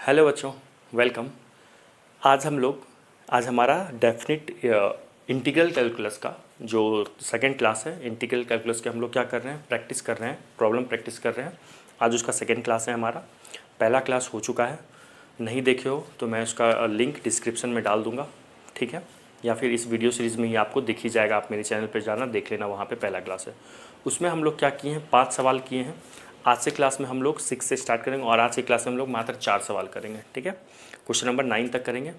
Hello बच्चों, welcome. आज हमारा डेफिनिट इंटीग्रल कैलकुलस का जो सेकंड क्लास है, इंटीग्रल कैलकुलस के हम लोग क्या कर रहे हैं, प्रैक्टिस कर रहे हैं, प्रॉब्लम प्रैक्टिस कर रहे हैं। आज उसका सेकंड क्लास है हमारा। पहला क्लास हो चुका है, नहीं देखे हो तो मैं उसका लिंक डिस्क्रिप्शन में डाल दूँगा, ठीक है, या फिर इस वीडियो सीरीज़ में ही आपको दिख ही जाएगा। आप मेरे चैनल पर जाना, देख लेना, वहाँ पर पहला क्लास है। उसमें हम लोग क्या किए हैं, 5 सवाल किए हैं। आज से क्लास में हम लोग 6 से स्टार्ट करेंगे और आज की क्लास में हम लोग मात्र 4 सवाल करेंगे, ठीक है। क्वेश्चन नंबर 9 तक करेंगे।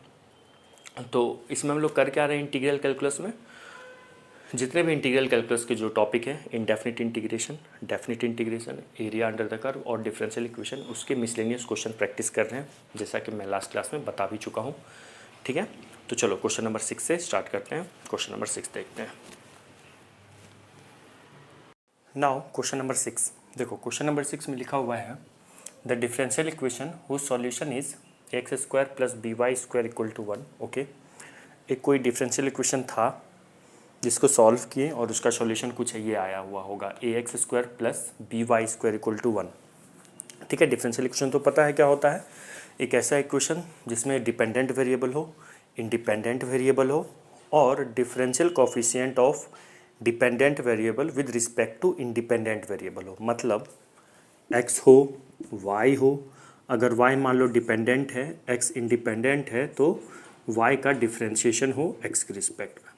तो इसमें हम लोग कर क्या रहे हैं, इंटीग्रल कैलकुलस में जितने भी इंटीग्रल कैलकुलस के जो टॉपिक है, indefinite integration, definite integration, area under the curve और डिफरेंशियल इक्वेशन, उसके मिसलेनियस क्वेश्चन प्रैक्टिस कर रहे हैं, जैसा कि मैं लास्ट क्लास में बता भी चुका हूँ, ठीक है। तो चलो क्वेश्चन नंबर 6 से स्टार्ट करते हैं। क्वेश्चन नंबर 6 देखते हैं। नाउ क्वेश्चन नंबर 6 देखो, क्वेश्चन नंबर 6 में लिखा हुआ है the differential equation whose solution is x square plus b y square equal to 1। Okay, एक कोई डिफरेंशियल इक्वेशन था जिसको सॉल्व किए और उसका सॉल्यूशन कुछ ये आया हुआ होगा, a x square plus b y square equal to 1, ठीक है। डिफरेंशियल इक्वेशन तो पता है क्या होता है, एक ऐसा इक्वेशन जिसमें डिपेंडेंट वेरिएबल हो, इंडिपेंडेंट वेरिएबल हो और differential coefficient of dependent variable with respect to independent variable हो। मतलब x हो, y हो, अगर y मान लो डिपेंडेंट है, x इंडिपेंडेंट है, तो y का डिफ्रेंशिएशन हो x के रिस्पेक्ट में,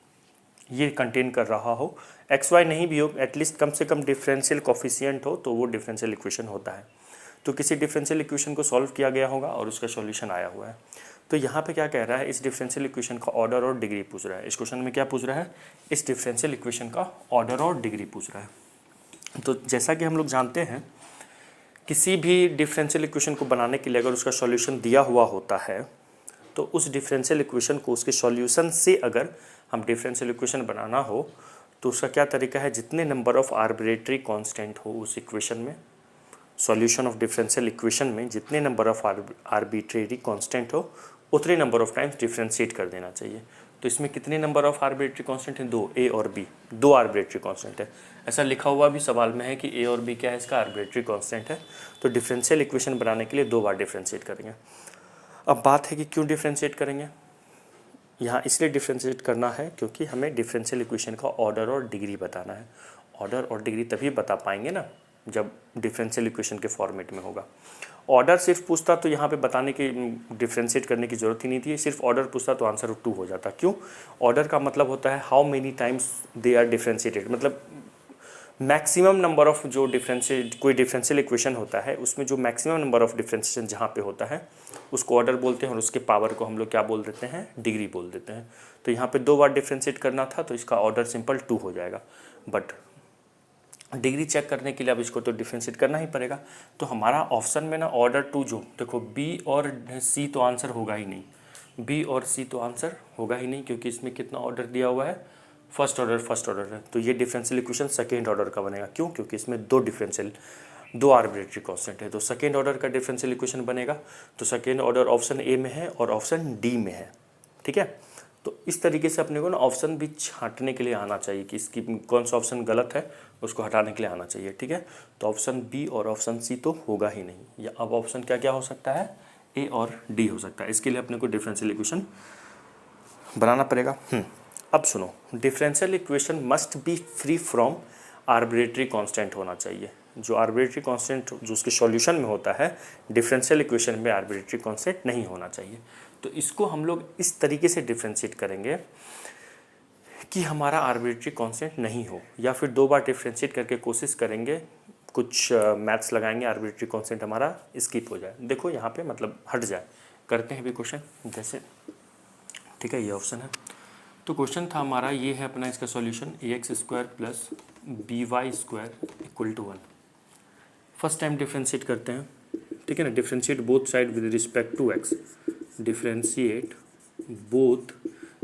ये कंटेन कर रहा हो। एक्स वाई नहीं भी हो, एटलीस्ट कम से कम डिफरेंशियल कोफिशिएंट हो, तो वो डिफरेंशियल इक्वेशन होता है। तो किसी डिफरेंशियल इक्वेशन को सॉल्व किया गया होगा और उसका सॉल्यूशन आया हुआ है। तो यहाँ पे क्या कह रहा है, इस डिफरेंशियल इक्वेशन का ऑर्डर और डिग्री पूछ रहा है। इस क्वेश्चन में क्या पूछ रहा है, इस डिफरेंशियल इक्वेशन का ऑर्डर और डिग्री पूछ रहा है। तो जैसा कि हम लोग जानते हैं, किसी भी डिफरेंशियल इक्वेशन को बनाने के लिए अगर उसका सॉल्यूशन दिया हुआ होता है, तो उस डिफरेंशियल इक्वेशन को उसके सॉल्यूशन से अगर हम डिफरेंशियल इक्वेशन बनाना हो तो उसका क्या तरीका है, जितने नंबर ऑफ आर्बिट्रेरी कांस्टेंट हो उस इक्वेशन में, सॉल्यूशन ऑफ डिफरेंशियल इक्वेशन में जितने नंबर ऑफ आर्बिट्रेरी कांस्टेंट हो उतने नंबर ऑफ टाइम्स डिफरेंशिएट कर देना चाहिए। तो इसमें कितने नंबर ऑफ आर्बिट्रेरी कांस्टेंट हैं, 2, ए और बी, 2 आर्बिट्रेरी कांस्टेंट है। ऐसा लिखा हुआ भी सवाल में है कि ए और बी क्या है, इसका आर्बिट्रेरी कांस्टेंट है। तो डिफरेंशियल इक्वेशन बनाने के लिए 2 बार डिफरेंशिएट करेंगे। अब बात है कि क्यों डिफरेंशिएट करेंगे, यहाँ इसलिए डिफरेंशिएट करना है क्योंकि हमें डिफरेंशियल इक्वेशन का ऑर्डर और डिग्री बताना है। ऑर्डर और डिग्री तभी बता पाएंगे ना जब डिफरेंशियल इक्वेशन के फॉर्मेट में होगा। ऑर्डर सिर्फ पूछता तो यहाँ पे बताने की, डिफरेंशिएट करने की ज़रूरत ही नहीं थी। सिर्फ ऑर्डर पूछता तो आंसर 2 हो जाता। क्यों, ऑर्डर का मतलब होता है how many times they are differentiated, मतलब मैक्सिमम नंबर ऑफ जो डिफरेंशिएट, कोई डिफरेंशियल इक्वेशन होता है उसमें जो मैक्सिमम नंबर ऑफ डिफरेंशिएशन जहाँ पे होता है उसको ऑर्डर बोलते हैं और उसके पावर को हम लोग क्या बोल देते हैं, डिग्री बोल देते हैं। तो यहाँ पे 2 बार डिफरेंशिएट करना था तो इसका ऑर्डर सिंपल 2 हो जाएगा, बट डिग्री चेक करने के लिए अब इसको तो डिफरेंशिएट करना ही पड़ेगा। तो हमारा ऑप्शन में ना ऑर्डर 2 जो, देखो बी और सी तो आंसर होगा ही नहीं, बी और सी तो आंसर होगा ही नहीं, क्योंकि इसमें कितना ऑर्डर दिया हुआ है, फर्स्ट ऑर्डर है। तो ये डिफरेंशियल इक्वेशन सेकेंड ऑर्डर का बनेगा। क्यों, क्योंकि इसमें 2 आर्बिट्रेरी कांस्टेंट है, तो सेकेंड ऑर्डर का डिफरेंशियल इक्वेशन बनेगा। तो सेकेंड ऑर्डर ऑप्शन ए में है और ऑप्शन डी में है, ठीक है। तो इस तरीके से अपने को ना ऑप्शन भी छांटने के लिए आना चाहिए कि इसकी कौन सा ऑप्शन गलत है, उसको हटाने के लिए आना चाहिए, ठीक है। तो ऑप्शन बी और ऑप्शन सी तो होगा ही नहीं। या अब ऑप्शन क्या क्या हो सकता है, ए और डी हो सकता है। इसके लिए अपने को डिफरेंशियल इक्वेशन बनाना पड़ेगा। अब सुनो, differential equation must be free from arbitrary constant होना चाहिए। जो आर्बिट्रेरी कांस्टेंट जो उसके सॉल्यूशन में होता है, डिफरेंशियल इक्वेशन में आर्बिट्रेरी कांस्टेंट नहीं होना चाहिए। तो इसको हम लोग इस तरीके से डिफरेंशिएट करेंगे कि हमारा आर्बिट्रेरी कांस्टेंट नहीं हो, या फिर 2 बार डिफरेंशिएट करके कोशिश करेंगे, कुछ मैथ्स लगाएंगे, आर्बिट्रेरी कांस्टेंट हमारा स्किप हो जाए। देखो यहाँ पे मतलब हट जाए। करते हैं भी क्वेश्चन जैसे, ठीक है, ये ऑप्शन है। तो क्वेश्चन था हमारा, ये है अपना इसका solution, a x square plus b y square equal to 1। First time differentiate करते हैं, ठीक है ना। Differentiate both side with respect to x, differentiate both.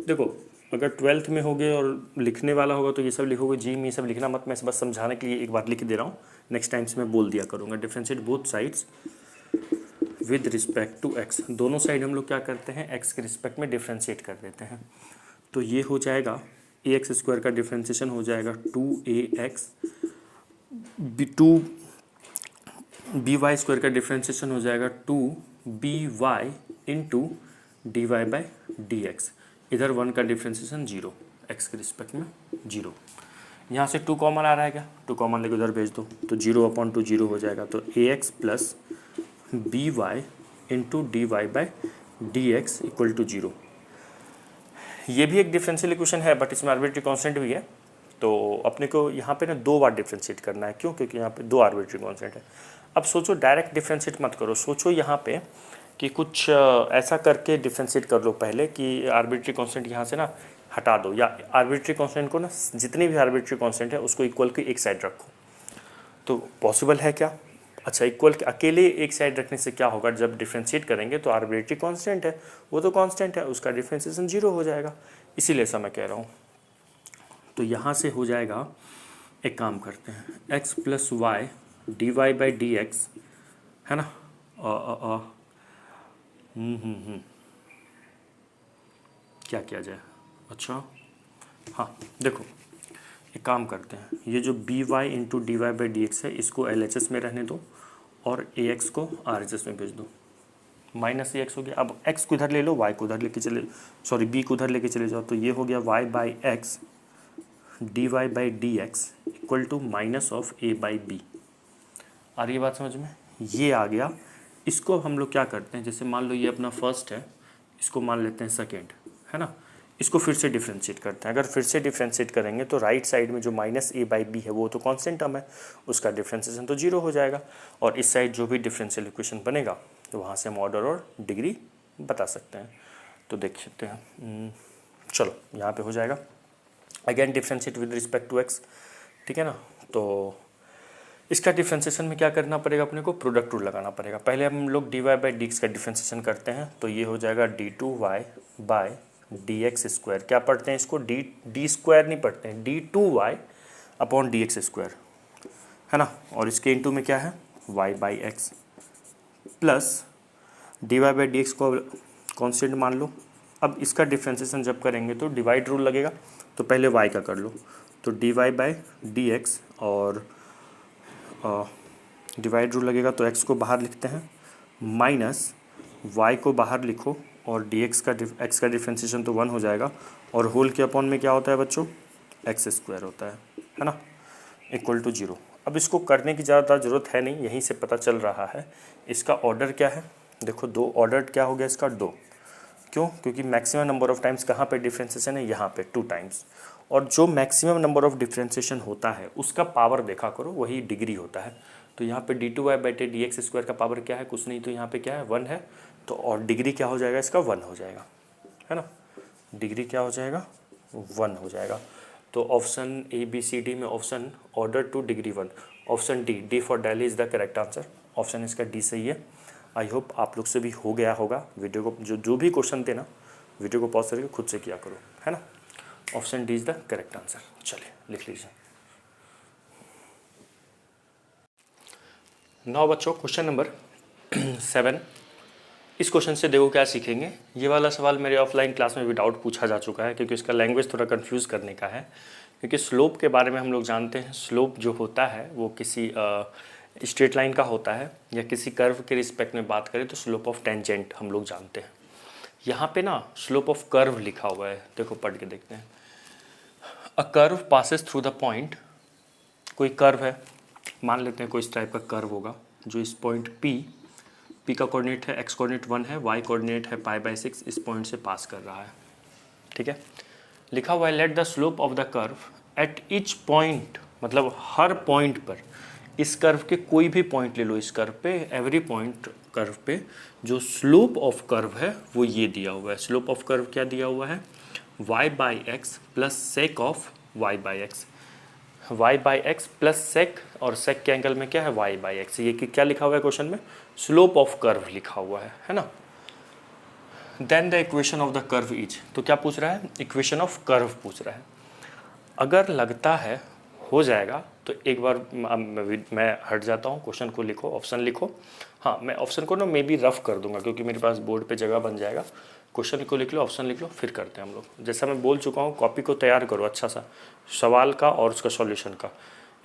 देखो अगर 12th में होगे और लिखने वाला होगा तो ये सब लिखोगे, जी में ये सब लिखना मत, मैं बस समझाने के लिए एक बार लिख दे रहा हूँ, नेक्स्ट टाइम से मैं बोल दिया करूँगा। Differentiate both sides with respect to x, दोनों साइड हम लोग क्या करते हैं, एक्स के रिस्पेक्ट में डिफरेंशिएट कर देते हैं। तो ये हो जाएगा ए एक्स स्क्वायर का डिफरेंशिएशन हो जाएगा 2ax, बी वाई स्क्वायर का डिफरेंशिएशन हो जाएगा 2 b y into d y by d x. इधर 1 का डिफ्रेंसिएशन 0, x के रिस्पेक्ट में 0। यहाँ से 2 कॉमन आ रहा है क्या, 2 कॉमन लेके उधर भेज दो तो 0/2 0 हो जाएगा। तो ax plus b y into d y by d x equal to 0। ये भी एक डिफरेंशियल इक्वेशन है बट इसमें आर्बिट्री कांस्टेंट भी है, तो अपने को यहाँ पे ना 2 बार डिफ्रेंशिएट करना है। क्यों? क्योंकि यहाँ पे 2 आर्बिट्री कांस्टेंट है। अब सोचो डायरेक्ट डिफ्रेंशिएट मत करो, सोचो यहाँ पे कि कुछ ऐसा करके डिफ्रेंशिएट कर लो पहले कि आर्बिट्री कांस्टेंट यहाँ से ना हटा दो, या आर्बिट्री कांस्टेंट को ना जितनी भी आर्बिट्री कांस्टेंट है उसको इक्वल की एक साइड रखो। तो पॉसिबल है क्या? अच्छा, इक्वल के अकेले एक साइड रखने से क्या होगा, जब डिफ्रेंशिएट करेंगे तो आर्बिट्री कांस्टेंट है, वो तो कांस्टेंट है, उसका डिफ्रेंशिएशन 0 हो जाएगा, इसीलिए ऐसा मैं कह रहा हूँ। तो यहाँ से हो जाएगा, एक काम करते हैं, x plus y d y by d x, है ना। क्या किया जाए? अच्छा हाँ देखो, एक काम करते हैं, ये जो b y into d y by d x है इसको एल एच एस में रहने दो और ए एक्स को आर एच एस में भेज दो। माइनस ए एक्स हो गया। अब एक्स को इधर ले लो, वाई को उधर लेके चले, सॉरी बी को उधर लेके चले जाओ, तो ये हो गया y by x d y by d x equal to minus of a by b. आ रही है बात समझ में? ये आ गया। इसको हम लोग क्या करते हैं, जैसे मान लो ये अपना फर्स्ट है, इसको मान लेते हैं सेकेंड, है ना। इसको फिर से डिफ्रेंशिएट करते हैं। अगर फिर से डिफ्रेंशिएट करेंगे तो राइट साइड में जो माइनस ए बाई बी है वो तो कांस्टेंट टर्म है, उसका डिफ्रेंशिएशन तो 0 हो जाएगा। और इस साइड जो भी डिफरेंशियल इक्वेशन बनेगा तो वहाँ से हम ऑर्डर और डिग्री बता सकते हैं। तो देख सकते हैं, चलो यहाँ पे हो जाएगा again differentiate with respect to x, ठीक है ना। तो इसका डिफ्रेंशिएशन में क्या करना पड़ेगा, अपने को प्रोडक्ट रूल लगाना पड़ेगा। पहले हम लोग d y by d x का डिफ्रेंशिएशन करते हैं, तो ये हो जाएगा d two y by d x square. क्या पढ़ते हैं इसको, डी स्क्वायर नहीं पढ़ते हैं, d two y upon d x square, है ना। और इसके इंटू में क्या है, y by x plus d y by d x को कॉन्स्टेंट मान लो। अब इसका डिफ्रेंशिएशन जब करेंगे तो डिवाइड रूल लगेगा, तो पहले वाई का कर लो, तो d y by d x और डिवाइड रूल लगेगा, तो एक्स को बाहर लिखते हैं माइनस वाई को बाहर लिखो और डी एक्स का डिफ्रेंशिएशन तो 1 हो जाएगा, और होल के अपॉन में क्या होता है बच्चों, एक्स स्क्वायर होता है ना, इक्वल टू 0। अब इसको करने की ज़्यादा ज़रूरत है नहीं, यहीं से पता चल रहा है। इसका ऑर्डर क्या है, देखो 2 ऑर्डर क्या हो गया इसका, 2। क्यों? क्योंकि मैक्सिमम नंबर ऑफ टाइम्स कहाँ पे डिफ्रेंशिएशन है, यहाँ पे 2 टाइम्स। और जो मैक्सिमम नंबर ऑफ डिफ्रेंशिएशन होता है उसका पावर देखा करो, वही डिग्री होता है। तो यहाँ पे d two y by d x square का पावर क्या है, कुछ नहीं, तो यहाँ पे क्या है 1 है, तो और डिग्री क्या हो जाएगा इसका, 1 हो जाएगा, है ना। डिग्री क्या हो जाएगा, 1 हो जाएगा। तो option a b c d में option order two degree 1, option d for Delhi is the correct answer. Option इसका डी सही है। आई होप आप लोग से भी हो गया होगा। वीडियो को जो भी क्वेश्चन थे ना, वीडियो को पॉज करके खुद से किया करो, है ना। Option D is the correct answer. चलिए लिख लीजिए। नाउ बच्चों क्वेश्चन नंबर 7। इस क्वेश्चन से देखो क्या सीखेंगे। ये वाला सवाल मेरे ऑफलाइन क्लास में भी डाउट पूछा जा चुका है, क्योंकि इसका लैंग्वेज थोड़ा कंफ्यूज करने का है। क्योंकि स्लोप के बारे में हम लोग जानते हैं, स्लोप जो होता है वो किसी स्ट्रेट लाइन का होता है, या किसी कर्व के रिस्पेक्ट में बात करें तो स्लोप ऑफ टेंजेंट हम लोग जानते हैं। यहाँ पे ना स्लोप ऑफ कर्व लिखा हुआ है, देखो पढ़ के देखते हैं। A curve passes through the point, कोई कर्व है, मान लेते हैं कोई इस टाइप का कर्व होगा जो इस पॉइंट P का कोऑर्डिनेट है, x कोऑर्डिनेट 1 है, y कोऑर्डिनेट है π/6, इस पॉइंट से पास कर रहा है, ठीक है। लिखा हुआ है let the slope of the curve at each point, मतलब हर पॉइंट पर, इस कर्व के कोई भी पॉइंट ले लो, इस कर्व पे एवरी पॉइंट कर्व पे जो स्लोप ऑफ कर्व है वो ये दिया हुआ है। स्लोप ऑफ कर्व क्या दिया हुआ है, y/x plus sec of y/x, y/x plus sec, और सेक के एंगल में क्या है y/x। ये क्या लिखा हुआ है क्वेश्चन में, स्लोप ऑफ कर्व लिखा हुआ है ना। Then the equation of the curve is, तो क्या पूछ रहा है, इक्वेशन ऑफ कर्व पूछ रहा है। अगर लगता है हो जाएगा तो एक बार मैं हट जाता हूँ, क्वेश्चन को लिखो, ऑप्शन लिखो। हाँ मैं ऑप्शन को ना मे बी रफ कर दूंगा, क्योंकि मेरे पास बोर्ड पे जगह बन जाएगा। क्वेश्चन को लिख लो, ऑप्शन लिख लो, फिर करते हैं हम लोग। जैसा मैं बोल चुका हूँ, कॉपी को तैयार करो अच्छा सा, सवाल का और उसका सॉल्यूशन का।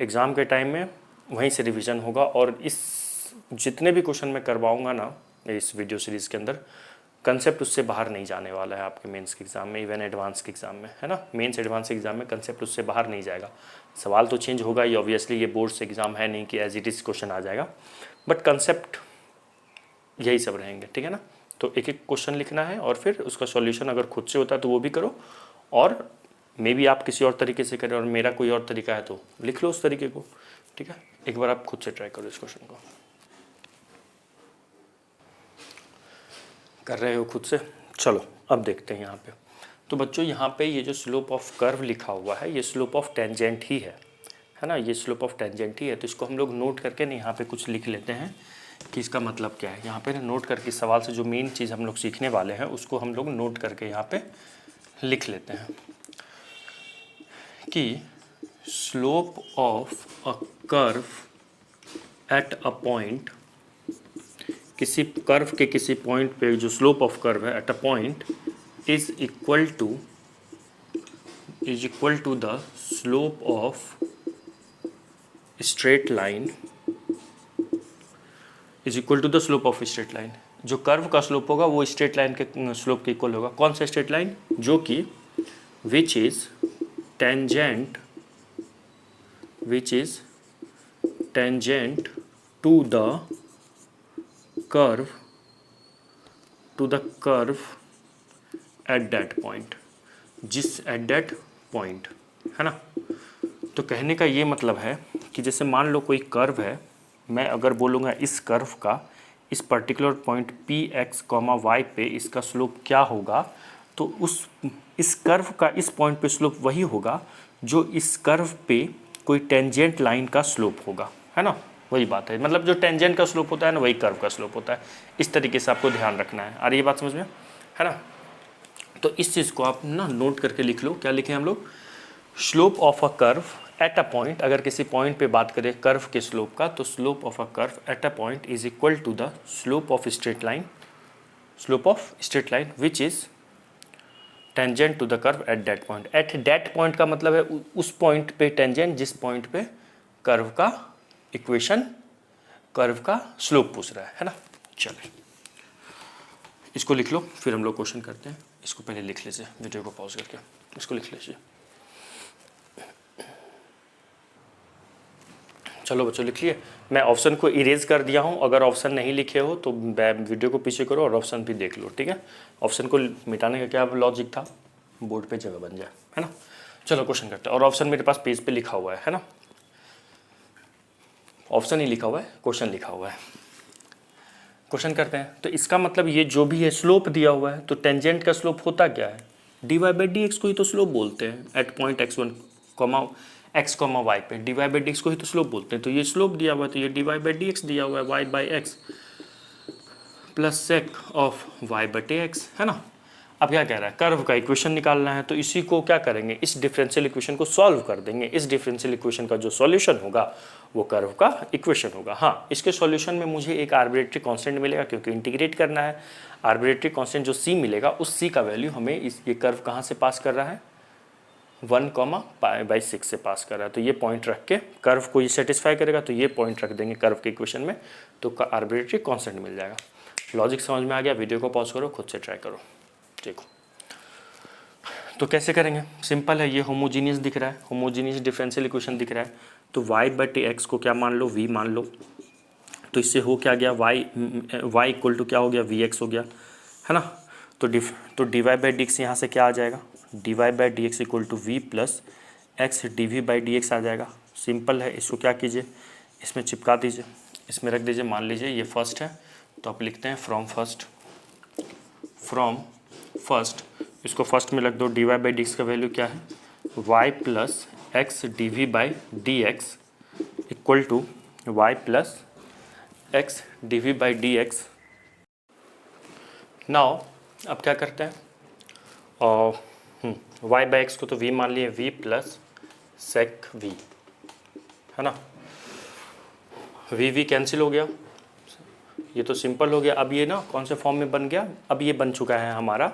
एग्ज़ाम के टाइम में वहीं से रिवीजन होगा, और इस जितने भी क्वेश्चन मैं करवाऊँगा ना इस वीडियो सीरीज़ के अंदर, कंसेप्ट उससे बाहर नहीं जाने वाला है आपके मेंस के एग्ज़ाम में, इवन एडवांस के एग्ज़ाम में, है ना। मेंस एडवांस एग्ज़ाम में कंसेप्ट उससे बाहर नहीं जाएगा। सवाल तो चेंज होगा ही, ऑब्वियसली ये बोर्ड से एग्ज़ाम है नहीं कि एज इट इज़ क्वेश्चन आ जाएगा, बट कंसेप्ट यही सब रहेंगे, ठीक है ना। तो एक एक क्वेश्चन लिखना है और फिर उसका सॉल्यूशन अगर खुद से होता है तो वो भी करो, और मे बी आप किसी और तरीके से करें और मेरा कोई और तरीका है तो लिख लो उस तरीके को, ठीक है। एक बार आप खुद से ट्राई करो इस क्वेश्चन को। कर रहे हो खुद से? चलो अब देखते हैं यहाँ पे। तो बच्चों यहाँ पे ये जो स्लोप ऑफ कर्व लिखा हुआ है, ये स्लोप ऑफ टेंजेंट ही है ना, ये स्लोप ऑफ टेंजेंट ही है। तो इसको हम लोग नोट करके ना यहाँ पे कुछ लिख लेते हैं कि इसका मतलब क्या है। यहाँ पे ना नोट करके सवाल से जो मेन चीज़ हम लोग सीखने वाले हैं उसको हम लोग नोट करके यहाँ पे लिख लेते हैं कि slope of a curve at a point, किसी कर्व के किसी पॉइंट पे जो स्लोप ऑफ कर्व है at a point is equal to the slope of straight line, is equal to the slope of straight line. जो curve का slope होगा वो स्ट्रेट लाइन के स्लोप के इक्वल होगा। कौन सा स्ट्रेट लाइन? जो कि which is tangent to the curve at that point, जिस एट दैट पॉइंट, है ना। तो कहने का ये मतलब है कि जैसे मान लो कोई कर्व है, मैं अगर बोलूँगा इस कर्व का इस particular point p x comma y पे इसका स्लोप क्या होगा, तो इस कर्व का इस पॉइंट पे स्लोप वही होगा जो इस कर्व पे कोई टेंजेंट लाइन का स्लोप होगा, है ना। वही बात है, मतलब जो टेंजेंट का स्लोप होता है ना वही कर्व का स्लोप होता है। इस तरीके से आपको ध्यान रखना है। आ रही है बात समझ में, है ना। तो इस चीज़ को आप ना नोट करके लिख लो। क्या लिखें हम लोग? Slope of a curve at a point, अगर किसी पॉइंट पे बात करें कर्व के स्लोप का, तो slope of a curve at a point is equal to the slope of straight line which is tangent to the curve at that point. At that point का मतलब है उस पॉइंट पे टेंजेंट जिस point पे curve का equation, curve का slope पूछ रहा है ना। चलिए इसको लिख लो, फिर हम लोग क्वेश्चन करते हैं। इसको पहले लिख लीजिए, वीडियो को पॉज करके इसको लिख लीजिए। चलो बच्चों लिख लिए। मैं ऑप्शन को इरेज कर दिया हूँ, अगर ऑप्शन नहीं लिखे हो तो वीडियो को पीछे करो और ऑप्शन भी देख लो, ठीक है। ऑप्शन को मिटाने का क्या लॉजिक था, बोर्ड पे जगह बन जाए, है ना। चलो क्वेश्चन करते हैं। और ऑप्शन मेरे पास पेज पे लिखा हुआ है ना। ऑप्शन ही लिखा हुआ है, क्वेश्चन लिखा हुआ है। क्वेश्चन करते हैं। तो इसका मतलब ये जो भी है स्लोप दिया हुआ है, तो टेंजेंट का स्लोप होता क्या है? D y by d x को ही तो स्लोप बोलते हैं। At point x1 x comma y पे d y by d x को ही तो स्लोप बोलते हैं। तो ये स्लोप दिया हुआ है, तो ये d y by d x दिया हुआ है, y by x plus sec of y बटे एक्स, है ना। अब क्या कह रहा है? कर्व का इक्वेशन निकालना है, तो इसी को क्या करेंगे, इस डिफरेंशियल इक्वेशन को सॉल्व कर देंगे। इस डिफरेंशियल इक्वेशन का जो सॉल्यूशन होगा वो कर्व का इक्वेशन होगा। हाँ, इसके सॉल्यूशन में मुझे एक आर्बिट्रेरी कांस्टेंट मिलेगा, क्योंकि इंटीग्रेट करना है। आर्बिट्रेरी कांस्टेंट जो सी मिलेगा, उस सी का वैल्यू हमें ये कर्व कहाँ से पास कर रहा है? 1,π/6 से पास कर रहा है। तो ये पॉइंट रख के कर्व को ये सेटिस्फाई करेगा, तो ये पॉइंट रख देंगे कर्व के इक्वेशन में, तो आर्बिट्रेरी कांस्टेंट मिल जाएगा। लॉजिक समझ में आ गया? वीडियो को पॉज करो, खुद से ट्राई करो। देखो तो कैसे करेंगे? सिंपल है, ये होमोजीनियस दिख रहा है, होमोजीनियस डिफरेंशियल इक्वेशन दिख रहा है। तो y बटे एक्स को क्या मान लो? v मान लो। तो इससे हो क्या गया? y इक्वल टू क्या हो गया? vx हो गया, है ना। तो d y by d x यहाँ से क्या आ जाएगा? D y by d x equal to v plus x d v by d x आ जाएगा। सिंपल है, इसको क्या कीजिए, इसमें चिपका दीजिए, इसमें रख दीजिए। मान लीजिए ये फर्स्ट है, तो आप लिखते हैं फ्रॉम फर्स्ट, इसको फर्स्ट में रख दो। D y by d x का वैल्यू क्या है? Y plus x d v by d x equal to y plus x d v by d x. Now अब क्या करते हैं, और वाई बाई एक्स को तो वी मान लिए, वी प्लस सेक वी, है ना। वी कैंसिल हो गया, ये तो सिंपल हो गया। अब ये ना कौन से फॉर्म में बन गया? अब ये बन चुका है हमारा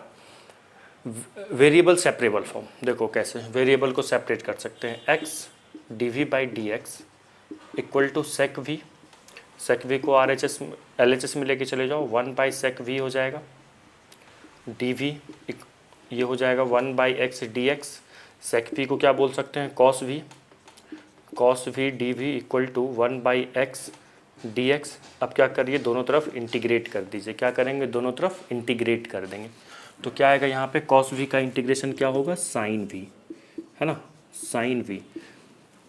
वेरिएबल सेपरेबल फॉर्म। देखो कैसे वेरिएबल को सेपरेट कर सकते हैं। X d v by d x equal to sec v. Sec v को LHS में लेके चले जाओ, 1/sec v हो जाएगा, dv ये हो जाएगा 1/x dx। सेक v को क्या बोल सकते हैं, cos v dv equal to 1/x dx। अब क्या करिए, दोनों तरफ इंटीग्रेट कर दीजिए। क्या करेंगे, दोनों तरफ इंटीग्रेट कर देंगे। तो क्या आएगा यहाँ पे, cos v का इंटीग्रेशन क्या होगा, sin v, है ना, sin v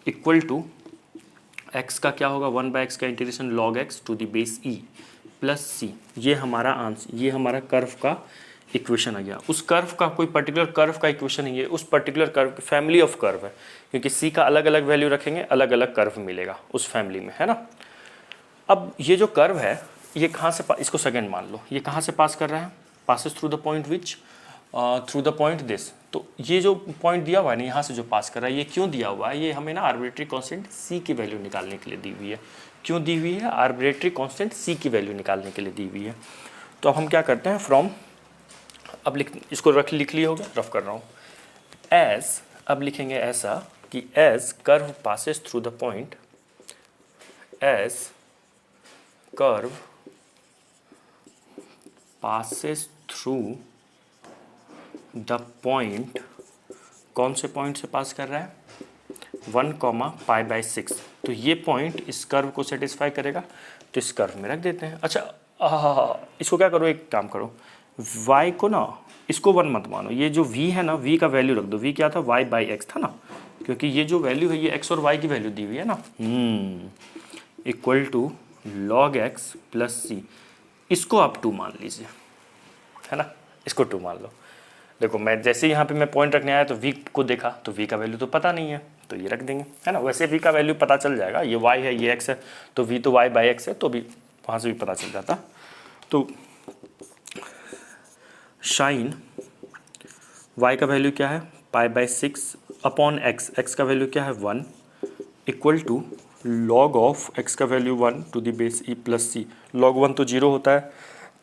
equal to x का क्या होगा, 1/x का integration log x to the base e plus c। ये हमारा आंसर, ये हमारा कर्व का इक्वेशन आ गया। उस कर्व का कोई पर्टिकुलर कर्व का इक्वेशन नहीं है, उस particular curve family of curve है, क्योंकि c का अलग अलग वैल्यू रखेंगे अलग अलग कर्व मिलेगा उस फैमिली में, है ना। अब ये जो कर्व है ये कहाँ से, इसको सेकंड मान लो, ये कहाँ से पास कर रहा है, passes through the point which, through the point this. तो ये जो पॉइंट दिया हुआ है ना, यहाँ से जो पास कर रहा है, ये क्यों दिया हुआ है, ये हमें ना आर्बिट्रेरी कांस्टेंट c की वैल्यू निकालने के लिए दी हुई है। क्यों दी हुई है, आर्बिट्रेरी कांस्टेंट c की वैल्यू निकालने के लिए दी हुई है। तो अब हम क्या करते हैं, फ्रॉम, अब इसको लिख लिया होगा, रफ कर रहा हूँ, एज, अब लिखेंगे ऐसा कि as curve passes through the point, as curve passes through the point, कौन से पॉइंट से पास कर रहा है, 1,π/6। तो ये पॉइंट इस कर्व को सेटिस्फाई करेगा, तो इस कर्व में रख देते हैं। अच्छा इसको क्या करो, एक काम करो, y को ना, इसको 1 मत मानो, ये जो v है ना, v का वैल्यू रख दो। v क्या था, y/x था ना, क्योंकि ये जो वैल्यू है ये x और y की वैल्यू दी हुई है ना, equal to log x plus c। इसको आप 2 मान लीजिए, है ना, इसको 2 मान लो। देखो मैं जैसे यहाँ पे मैं पॉइंट रखने आया तो v को देखा, तो v का वैल्यू तो पता नहीं है, तो ये रख देंगे, है ना। वैसे v का वैल्यू पता चल जाएगा, ये y है ये x है, तो v तो y/x है, तो भी वहाँ से भी पता चल जाता। तो शाइन y का वैल्यू क्या है, π/6 अपॉन x का वैल्यू क्या है 1, equal to log of x का value 1 to the base e plus c। log 1 तो 0 होता है,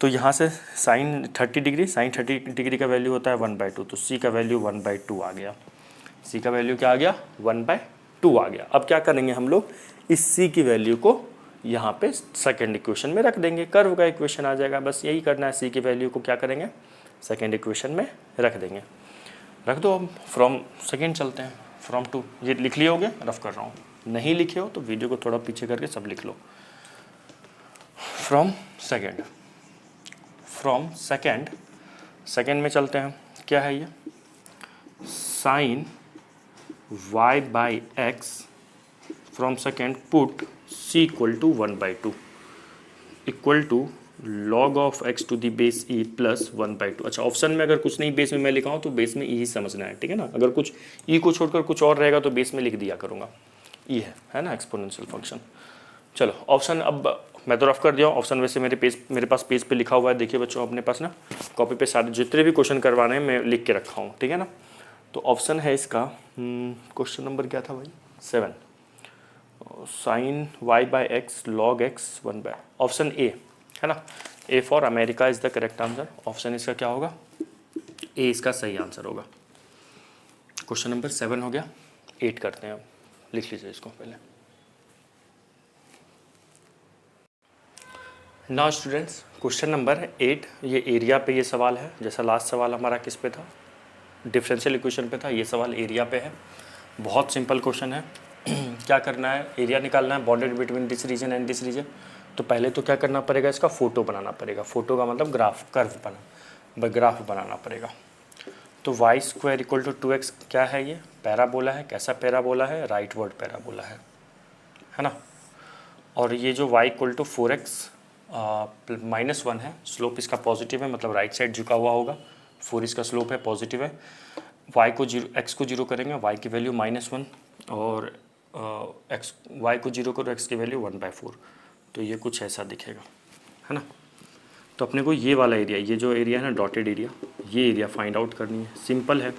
तो यहाँ से साइन 30 डिग्री, साइन 30 डिग्री का वैल्यू होता है 1/2, तो c का वैल्यू 1/2 आ गया। c का वैल्यू क्या आ गया, 1/2 आ गया। अब क्या करेंगे हम लोग, इस c की वैल्यू को यहाँ पे सेकेंड इक्वेशन में रख देंगे, कर्व का इक्वेशन आ जाएगा। बस यही करना है, c की वैल्यू को क्या करेंगे, सेकेंड इक्वेशन में रख देंगे। रख दो। अब फ्रॉम सेकेंड चलते हैं, फ्रॉम टू, ये लिख लिए होगे, रफ कर रहा हूँ, नहीं लिखे हो तो वीडियो को थोड़ा पीछे करके सब लिख लो। फ्रॉम सेकेंड, फ्रॉम सेकेंड में चलते हैं, क्या है ये, sine y/x from second put c equal to 1/2 equal to log of x to the base e plus 1/2। अच्छा ऑप्शन में अगर कुछ नहीं बेस में मैं लिखा हूँ तो बेस में e ही समझना है, ठीक है ना। अगर कुछ e को छोड़कर कुछ और रहेगा तो बेस में लिख दिया करूँगा, e है ना, एक्सपोनेंशियल फंक्शन। चलो ऑप्शन, अब मैं तो रफ कर दिया हूँ ऑप्शन, वैसे मेरे पास पेज पे लिखा हुआ है। देखिए बच्चों अपने पास ना कॉपी पे सारे जितने भी क्वेश्चन करवाने हैं मैं लिख के रखा हूँ, ठीक है ना। तो ऑप्शन है इसका, क्वेश्चन नंबर क्या था भाई, 7, sine y/x log x 1/, option a है ना, a for America is the correct answer. Option इसका क्या होगा, ए इसका सही आंसर होगा। क्वेश्चन नंबर 7 हो गया। 8 करते हैं, अब लिख लीजिए इसको पहले। नाउ स्टूडेंट्स क्वेश्चन नंबर 8, ये एरिया पे ये सवाल है, जैसा लास्ट सवाल हमारा किस पे था, डिफरेंशियल इक्वेशन पे था, ये सवाल एरिया पे है। बहुत सिंपल क्वेश्चन है। क्या करना है, एरिया निकालना है, bordered between this region and this region. तो पहले तो क्या करना पड़ेगा, इसका फोटो बनाना पड़ेगा। फोटो का मतलब ग्राफ, कर्व ग्राफ बनाना पड़ेगा। तो y² इक्वल टू 2x क्या है, ये पैराबोला है। कैसा पैराबोला है, राइट वर्ड पैराबोला है ना। और ये जो y इक्वल टू 4x -1 है, स्लोप इसका पॉजिटिव है, मतलब राइट साइड झुका हुआ होगा। 4 इसका स्लोप है, पॉजिटिव है। y को 0, x को 0 करेंगे, y की वैल्यू -1, और y को 0 करो, x की वैल्यू 1/4। तो ये कुछ ऐसा दिखेगा, है ना। तो अपने को ये वाला एरिया, ये जो एरिया है ना डॉटेड एरिया, ये एरिया फाइंड आउट करनी है। सिंपल है,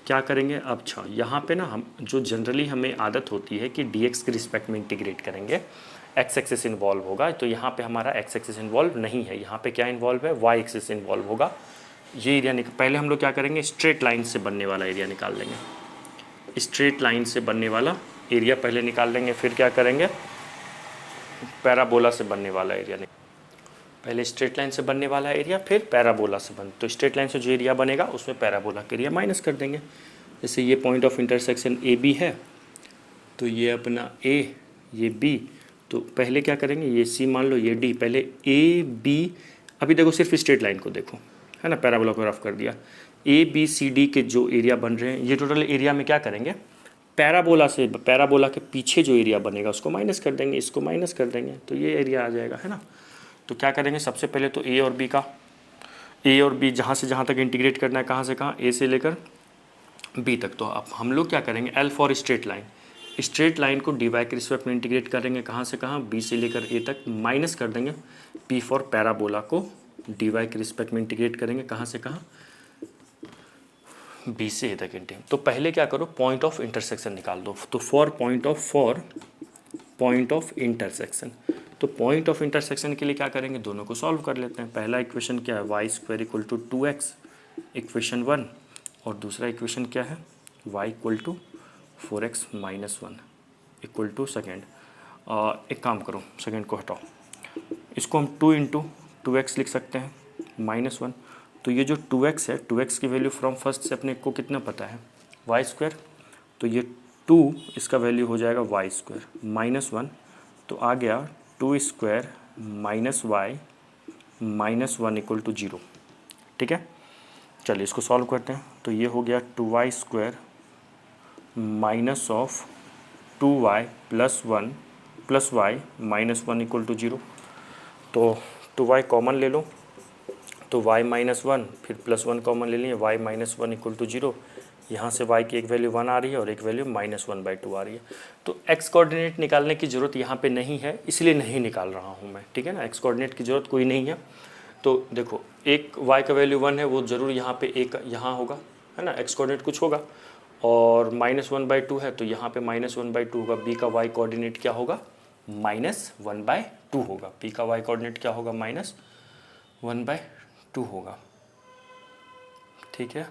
क्या करेंगे अब, अच्छा यहाँ पे ना हम जो जनरली हमें आदत होती है कि dx के रिस्पेक्ट में इंटीग्रेट करेंगे, x एक्सिस इन्वॉल्व होगा। तो यहाँ पे हमारा x एक्सिस इन्वॉल्व नहीं है, यहाँ पे क्या इन्वॉल्व है, y एक्सिस इन्वॉल्व होगा। ये एरिया पहले हम लोग क्या करेंगे, स्ट्रेट लाइन से बनने वाला एरिया निकाल लेंगे। स्ट्रेट लाइन से बनने वाला एरिया पहले निकाल लेंगे, फिर क्या करेंगे, पैराबोला से बनने वाला एरिया नहीं, पहले स्ट्रेट लाइन से बनने वाला एरिया फिर पैराबोला से बन, तो स्ट्रेट लाइन से जो एरिया बनेगा उसमें पैराबोला का एरिया माइनस कर देंगे। जैसे ये point of intersection a b है, तो ये अपना ए, ये बी, तो पहले क्या करेंगे, ये सी मान लो, ये डी, पहले ए बी, अभी देखो सिर्फ स्ट्रेट लाइन को देखो, है ना, पैराबोला को रफ कर दिया। ए बी सी डी के जो एरिया बन रहे हैं, ये टोटल एरिया में क्या करेंगे, पैराबोला से, पैराबोला के पीछे जो एरिया बनेगा उसको माइनस कर देंगे, इसको माइनस कर देंगे, तो ये एरिया आ जाएगा, है ना। तो क्या करेंगे, सबसे पहले तो ए और बी का, ए और बी जहाँ से जहाँ तक इंटीग्रेट करना है, कहाँ से कहाँ, ए से लेकर बी तक। तो अब हम लोग क्या करेंगे, L for straight line, straight line को डी वाई के रिस्पेक्ट में इंटीग्रेट करेंगे, कहाँ से कहाँ, बी से लेकर ए तक, माइनस कर देंगे पी फॉर पैराबोला को डी वाई के रिस्पेक्ट में इंटीग्रेट करेंगे, कहाँ से कहाँ, बी से ए तक इंटीग्रेट। तो पहले क्या करो, पॉइंट ऑफ इंटरसेक्शन निकाल दो। तो फॉर पॉइंट ऑफ इंटरसेक्शन, तो पॉइंट ऑफ इंटरसेक्शन के लिए क्या करेंगे, दोनों को सॉल्व कर लेते हैं। पहला इक्वेशन क्या है, y square equal to 2x, equation 1, और दूसरा इक्वेशन क्या है, y equal to 4x minus 1 equal to second. एक काम करो, सेकेंड को हटाओ, इसको हम 2 इंटू 2x लिख सकते हैं माइनस 1। तो ये जो 2x है, 2x की वैल्यू फ्रॉम फर्स्ट से अपने को कितना पता है, y स्क्वायर, तो ये 2 इसका वैल्यू हो जाएगा y स्क्वायर माइनस 1, तो आ गया 2 square minus y minus 1 equal to 0। ठीक है, चलिए इसको सॉल्व करते हैं। तो ये हो गया 2y square minus of 2y plus 1 plus y minus 1 equal to 0। तो 2y कॉमन ले लो, तो y माइनस 1, फिर प्लस 1 कॉमन ले लिए, y माइनस 1 इक्वल टू 0। यहाँ से y की एक वैल्यू 1 आ रही है और एक वैल्यू माइनस 1/2 आ रही है। तो x कोऑर्डिनेट निकालने की ज़रूरत यहाँ पे नहीं है, इसलिए नहीं निकाल रहा हूँ मैं, ठीक है ना, x कोऑर्डिनेट की ज़रूरत कोई नहीं है। तो देखो, एक y का वैल्यू 1 है, वो ज़रूर यहाँ पे एक यहाँ होगा, है ना, x कोऑर्डिनेट कुछ होगा, और माइनस 1/2 है, तो यहाँ पे माइनस 1/2 होगा। b का y कोऑर्डिनेट क्या होगा, माइनस 1/2 होगा। p का y कोऑर्डिनेट क्या होगा, माइनस 1/2 होगा। ठीक है,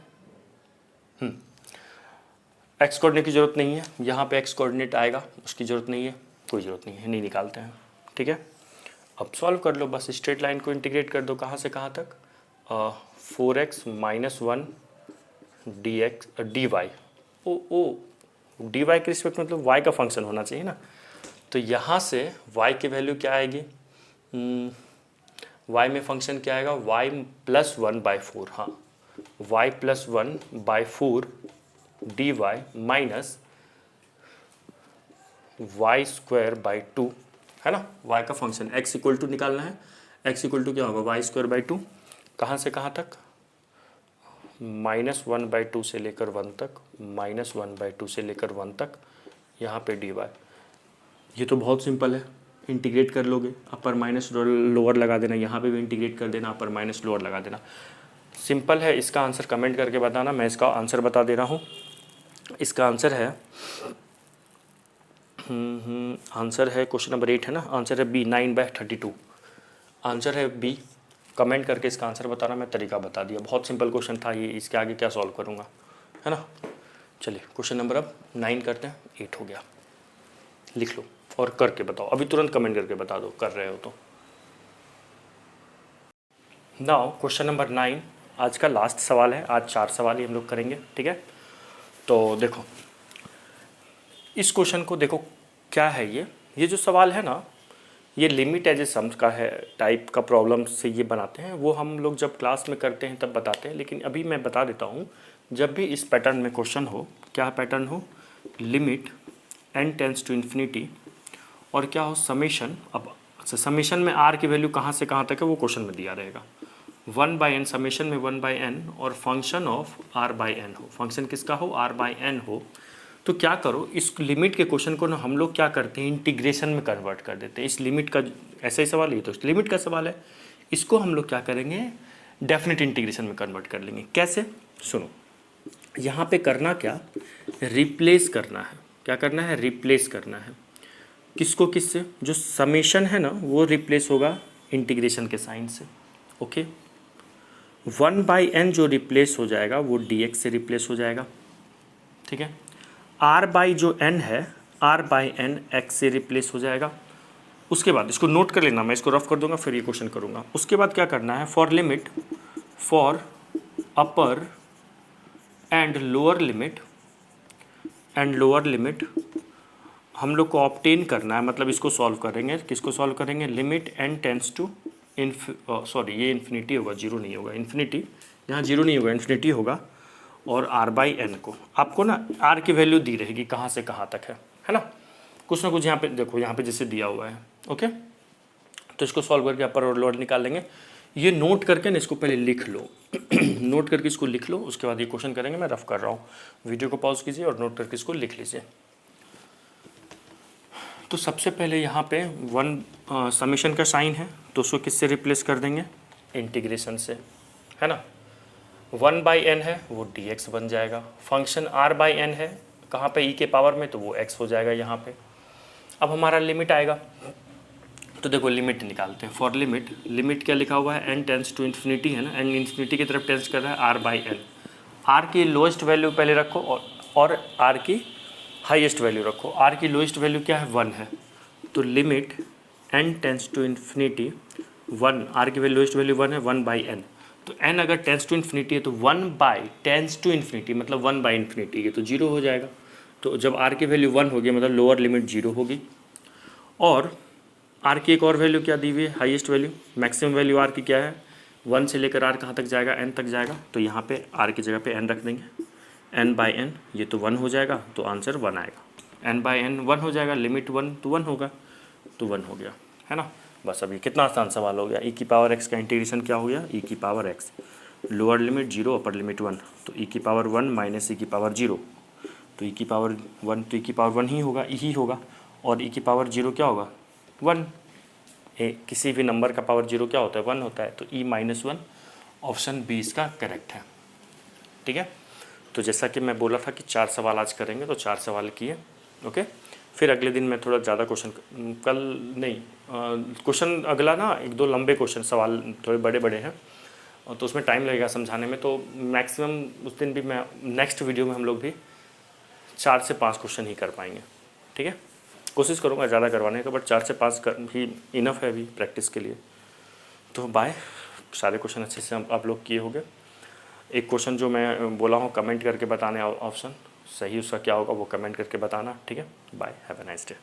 एक्स कोऑर्डिनेट की ज़रूरत नहीं है, यहाँ पे एक्स कोऑर्डिनेट आएगा, उसकी ज़रूरत नहीं है, कोई ज़रूरत नहीं है, नहीं निकालते हैं। ठीक है, अब सॉल्व कर लो, बस स्ट्रेट लाइन को इंटीग्रेट कर दो, कहाँ से कहाँ तक, 4x minus 1 d y, oh d y के रिस्पेक्ट मतलब y का फंक्शन होना चाहिए ना। तो यहाँ से y की वैल्यू क्या आएगी, y में फंक्शन क्या आएगा, y प्लस 1/4, हाँ, y plus 1/4 d y minus y square by 2, है ना, y का फंक्शन x इक्वल टू निकालना है, x इक्वल टू क्या होगा, वाई स्क्वायर बाई 2, कहाँ से कहाँ तक, माइनस 1/2 से लेकर 1 तक, माइनस 1/2 से लेकर 1 तक, यहाँ पे डी वाई। ये तो बहुत सिंपल है, इंटीग्रेट कर लोगे, अपर माइनस लोअर लगा देना, यहाँ पे भी इंटीग्रेट कर देना, अपर माइनस लोअर लगा देना, सिंपल है। इसका आंसर कमेंट करके बताना, मैं इसका आंसर बता दे रहा हूँ। इसका आंसर है आंसर है क्वेश्चन नंबर 8 है ना, आंसर है बी, 9/32 आंसर है बी। कमेंट करके इसका आंसर बताना, मैं तरीका बता दिया, बहुत सिंपल क्वेश्चन था ये, इसके आगे क्या सॉल्व करूँगा, है ना। चलिए क्वेश्चन नंबर अब 9 करते हैं, 8 हो गया, लिख लो और करके बताओ, अभी तुरंत कमेंट करके बता दो कर रहे हो तो। नाउ क्वेश्चन नंबर 9 आज का लास्ट सवाल है, आज 4 सवाल ही हम लोग करेंगे, ठीक है। तो देखो इस क्वेश्चन को देखो, क्या है ये जो सवाल है ना, ये लिमिट एज ए सम्स का है, टाइप का प्रॉब्लम से ये बनाते हैं, वो हम लोग जब क्लास में करते हैं तब बताते हैं, लेकिन अभी मैं बता देता हूँ, जब भी इस पैटर्न में क्वेश्चन हो, क्या पैटर्न हो, limit n tends to infinity और क्या हो, समेशन। अब समेशन में r की वैल्यू कहाँ से कहाँ तक है वो क्वेश्चन में दिया रहेगा, 1/n, समेशन में 1/n और फंक्शन ऑफ r/n हो, फंक्शन किसका हो, r/n हो। तो क्या करो, इस लिमिट के क्वेश्चन को ना हम लोग क्या करते हैं, इंटीग्रेशन में कन्वर्ट कर देते हैं। इस लिमिट का ऐसा ही सवाल, ये तो लिमिट का सवाल है, इसको हम लोग क्या करेंगे, डेफिनेट इंटीग्रेशन में कन्वर्ट कर लेंगे। कैसे, सुनो, यहाँ पे करना क्या, रिप्लेस करना है, क्या करना है, रिप्लेस करना है, किसको किससे, जो समेशन है ना वो रिप्लेस होगा इंटीग्रेशन के साइन से, ओके। 1/n जो रिप्लेस हो जाएगा वो dx से रिप्लेस हो जाएगा, ठीक है। r/n है, r/n x से रिप्लेस हो जाएगा, उसके बाद इसको नोट कर लेना, मैं इसको रफ कर दूंगा फिर ये क्वेश्चन करूंगा। उसके बाद क्या करना है, for limit for upper and lower limit हम लोग को ऑब्टेन करना है, मतलब इसको सॉल्व करेंगे। किसको सॉल्व करेंगे, लिमिट एन टेंस टू ये इन्फिनिटी होगा, जीरो नहीं होगा, इन्फिनिटी, यहाँ जीरो नहीं होगा, इन्फिनिटी होगा। और आर बाई एन को आपको ना आर की वैल्यू दी रहेगी कहाँ से कहाँ तक है ना, कुछ ना कुछ यहाँ पे देखो, यहाँ पे जैसे दिया हुआ है। ओके, तो इसको सॉल्व करके अपर और लोअर निकाल लेंगे। ये नोट करके ना इसको पहले लिख लो नोट करके इसको लिख लो, उसके बाद ये क्वेश्चन करेंगे। मैं रफ कर रहा हूँ, वीडियो को पॉज कीजिए और नोट करके इसको लिख लीजिए। तो सबसे पहले यहाँ पे वन समीशन का साइन है, तो उसको किससे रिप्लेस कर देंगे, इंटीग्रेशन से, है ना। 1/n है वो dx बन जाएगा। फंक्शन r/n है कहाँ पे, e के पावर में, तो वो x हो जाएगा यहाँ पे। अब हमारा लिमिट आएगा, तो देखो लिमिट निकालते हैं। फॉर लिमिट क्या लिखा हुआ है, n टेंस टू इन्फिनिटी है ना, n इन्फिनिटी की तरफ टेंस कर रहा है, r/n। r की लोएस्ट वैल्यू पहले रखो और r की हाईएस्ट वैल्यू रखो। r की लोएस्ट वैल्यू क्या है, 1 है, तो limit n tends to infinity 1, r की लोएस्ट वैल्यू 1 है, 1/n। तो n अगर टेंस टू इन्फिनिटी है तो 1/टेंस टू इन्फिनिटी मतलब 1/इन्फिनिटी, ये तो जीरो हो जाएगा। तो जब r की वैल्यू 1 होगी मतलब लोअर लिमिट जीरो होगी। और r की एक और वैल्यू क्या दी हुई है, highest value, maximum value r की क्या है, 1 से लेकर r कहाँ तक जाएगा, n तक जाएगा। तो यहाँ पे r की जगह पे n रख देंगे, n/n, ये तो 1 हो जाएगा, तो आंसर 1 आएगा। n/n 1 हो जाएगा, लिमिट 1 तो 1 होगा, तो 1 हो गया, है ना। बस अभी कितना आसान सवाल हो गया। e की पावर x का इंटीग्रेशन क्या हो गया, e की power x, lower limit 0 upper limit 1, तो e की पावर 1 माइनस e की पावर 0, तो e की पावर 1, तो e की पावर 1 ही होगा, e ही होगा। और e की पावर 0 क्या होगा, 1। किसी भी नंबर का पावर 0 क्या होता है, 1 होता है, तो e-1 ऑप्शन बी इसका करेक्ट है। ठीक है, तो जैसा कि मैं बोला था कि 4 सवाल आज करेंगे, तो 4 सवाल किए। ओके, फिर अगले दिन मैं थोड़ा ज़्यादा क्वेश्चन, कल नहीं, क्वेश्चन अगला ना 1-2 लंबे क्वेश्चन, सवाल थोड़े बड़े बड़े हैं, तो उसमें टाइम लगेगा समझाने में। तो मैक्सिमम उस दिन भी मैं नेक्स्ट वीडियो में हम लोग भी 4 से 5 क्वेश्चन ही कर पाएंगे। ठीक है, कोशिश करूँगा ज़्यादा करवाने का, बट 4 से 5 ही इनफ है अभी प्रैक्टिस के लिए। तो बाय, सारे क्वेश्चन अच्छे से आप लोग किए होंगे। एक क्वेश्चन जो मैं बोला हूँ कमेंट करके बताने, ऑप्शन सही उसका क्या होगा वो कमेंट करके बताना। ठीक है, bye, have a nice day.